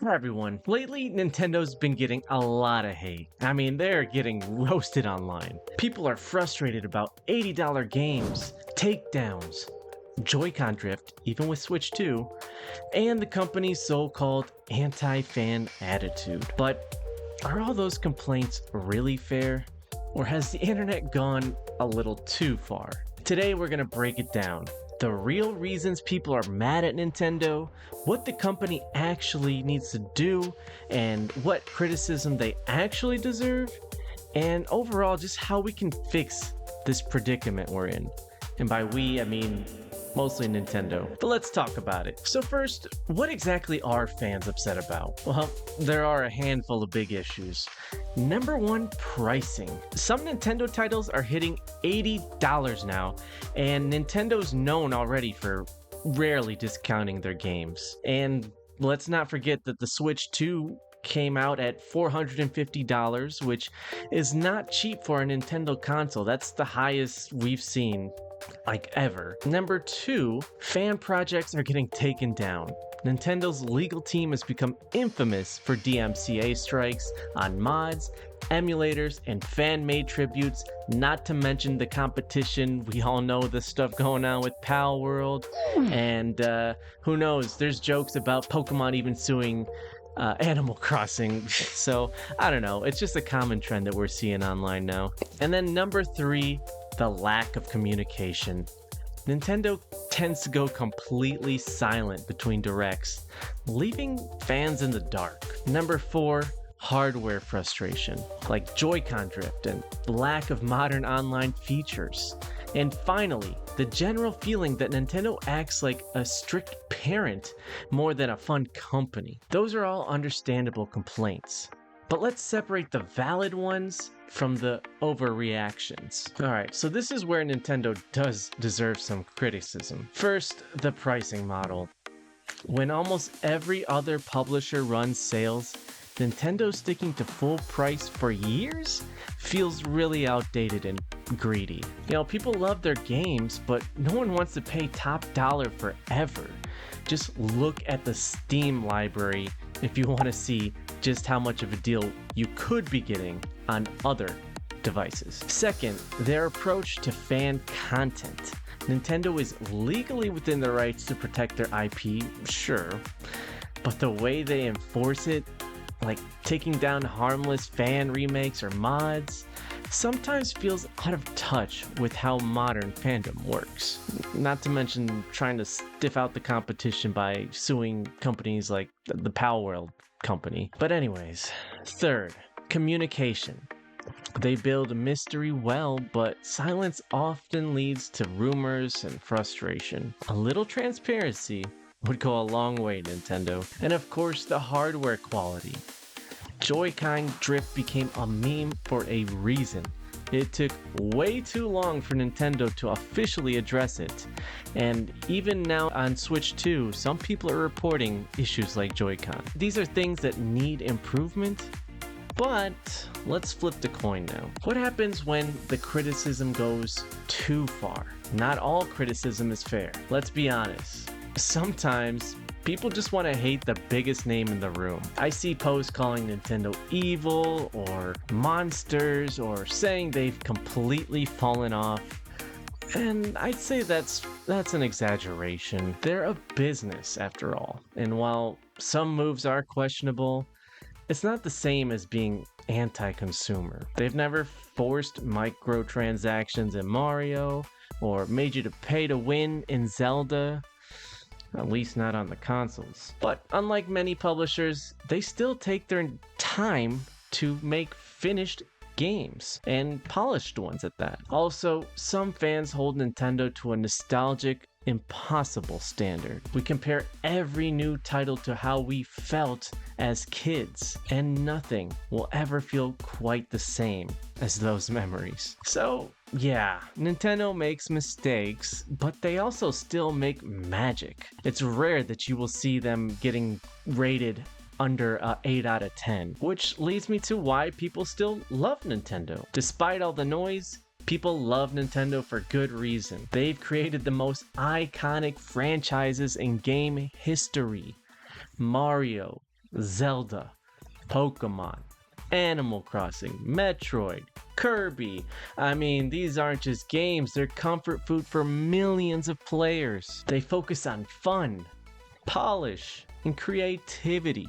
Hi everyone. Lately, Nintendo's been getting a lot of hate. I mean, they're getting roasted online. People are frustrated about $80 games, takedowns, Joy-Con drift, even with Switch 2, and the company's so-called anti-fan attitude. But are all those complaints really fair? Or has the internet gone a little too far? Today we're gonna break it down. The real reasons people are mad at Nintendo, what the company actually needs to do, and what criticism they actually deserve, and overall just how we can fix this predicament we're in. And by we, I mean mostly Nintendo. But let's talk about it. So first, what exactly are fans upset about? Well, there are a handful of big issues. Number one, pricing. Some Nintendo titles are hitting $80 now, and Nintendo's known already for rarely discounting their games. And let's not forget that the Switch 2 came out at $450, which is not cheap for a Nintendo console. That's the highest we've seen like ever. Number two, fan projects are getting taken down. Nintendo's legal team has become infamous for DMCA strikes on mods, emulators, and fan-made tributes, not to mention the competition. We all know the stuff going on with Pal World, and who knows, there's jokes about Pokemon even suing Animal Crossing. So, I don't know, it's just a common trend that we're seeing online now. And then number three, the lack of communication. Nintendo tends to go completely silent between directs, leaving fans in the dark. Number four, hardware frustration, like Joy-Con drift and lack of modern online features. And finally, the general feeling that Nintendo acts like a strict parent more than a fun company. Those are all understandable complaints. But let's separate the valid ones from the overreactions. Alright, so this is where Nintendo does deserve some criticism. First, the pricing model. When almost every other publisher runs sales, Nintendo sticking to full price for years feels really outdated and greedy. You know, people love their games, but no one wants to pay top dollar forever. Just look at the Steam library if you want to see just how much of a deal you could be getting on other devices. Second, their approach to fan content. Nintendo is legally within their rights to protect their IP, sure, but the way they enforce it, like taking down harmless fan remakes or mods, sometimes feels out of touch with how modern fandom works. Not to mention trying to stiff out the competition by suing companies like the Pal World company. But anyways, third, communication. They build mystery well, but silence often leads to rumors and frustration. A little transparency would go a long way, Nintendo. And of course, the hardware quality. Joy-Con drift became a meme for a reason. It took way too long for Nintendo to officially address it. And even now on Switch 2, some people are reporting issues like Joy-Con. These are things that need improvement, but let's flip the coin now. What happens when the criticism goes too far? Not all criticism is fair. Let's be honest. Sometimes people just want to hate the biggest name in the room. I see posts calling Nintendo evil or monsters or saying they've completely fallen off. And I'd say that's an exaggeration. They're a business after all. And while some moves are questionable, it's not the same as being anti-consumer. They've never forced microtransactions in Mario or made you to pay to win in Zelda. At least not on the consoles. But unlike many publishers, they still take their time to make finished games, and polished ones at that. Also, some fans hold Nintendo to a nostalgic, impossible standard. We compare every new title to how we felt as kids, and nothing will ever feel quite the same as those memories. So, yeah, Nintendo makes mistakes, but they also still make magic. It's rare that you will see them getting rated under 8 out of 10, which leads me to why people still love Nintendo. Despite all the noise, people love Nintendo for good reason. They've created the most iconic franchises in game history. Mario, Zelda, Pokemon, Animal Crossing, Metroid, Kirby. I mean, these aren't just games, they're comfort food for millions of players. They focus on fun, polish, and creativity,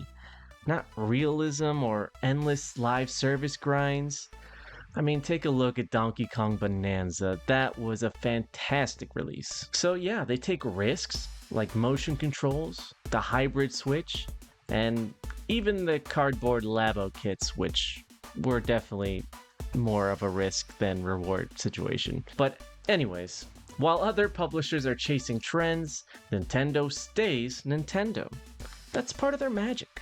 not realism or endless live service grinds. I mean, take a look at Donkey Kong Bonanza. That was a fantastic release. So yeah, they take risks like motion controls, the hybrid switch, and even the cardboard Labo kits, which were definitely more of a risk than reward situation. But anyways, while other publishers are chasing trends, Nintendo stays Nintendo. That's part of their magic.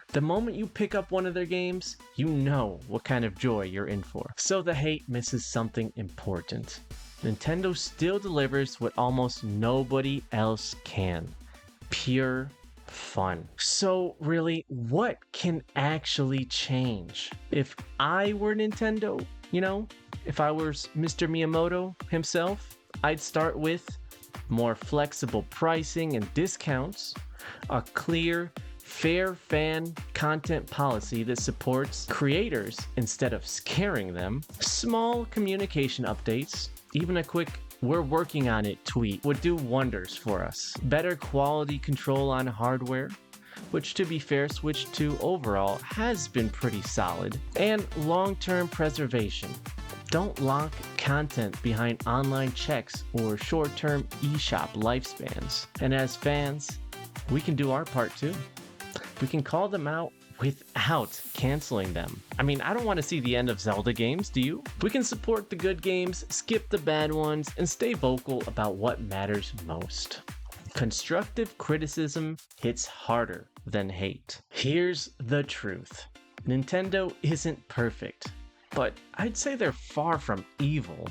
The moment you pick up one of their games, you know what kind of joy you're in for. So the hate misses something important. Nintendo still delivers what almost nobody else can. Pure fun. So really, what can actually change? If I were Nintendo, if I was Mr. Miyamoto himself, I'd start with more flexible pricing and discounts, a clear, fair fan content policy that supports creators instead of scaring them, small communication updates, even a quick "we're working on it" tweet would do wonders for us. Better quality control on hardware, which to be fair, Switch 2 overall has been pretty solid, and long-term preservation. Don't lock content behind online checks or short-term eShop lifespans. And as fans, we can do our part too. We can call them out without canceling them. I mean, I don't want to see the end of Zelda games, do you? We can support the good games, skip the bad ones, and stay vocal about what matters most. Constructive criticism hits harder than hate. Here's the truth. Nintendo isn't perfect, but I'd say they're far from evil.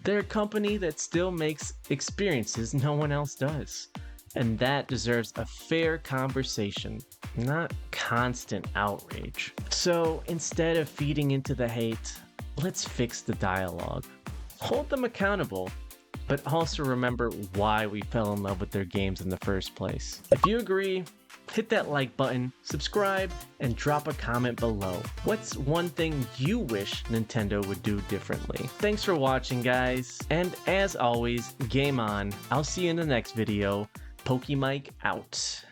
They're a company that still makes experiences no one else does. And that deserves a fair conversation, not constant outrage. So instead of feeding into the hate, let's fix the dialogue. Hold them accountable, but also remember why we fell in love with their games in the first place. If you agree, hit that like button, subscribe, and drop a comment below. What's one thing you wish Nintendo would do differently? Thanks for watching, guys. And as always, game on. I'll see you in the next video. Pokimike out.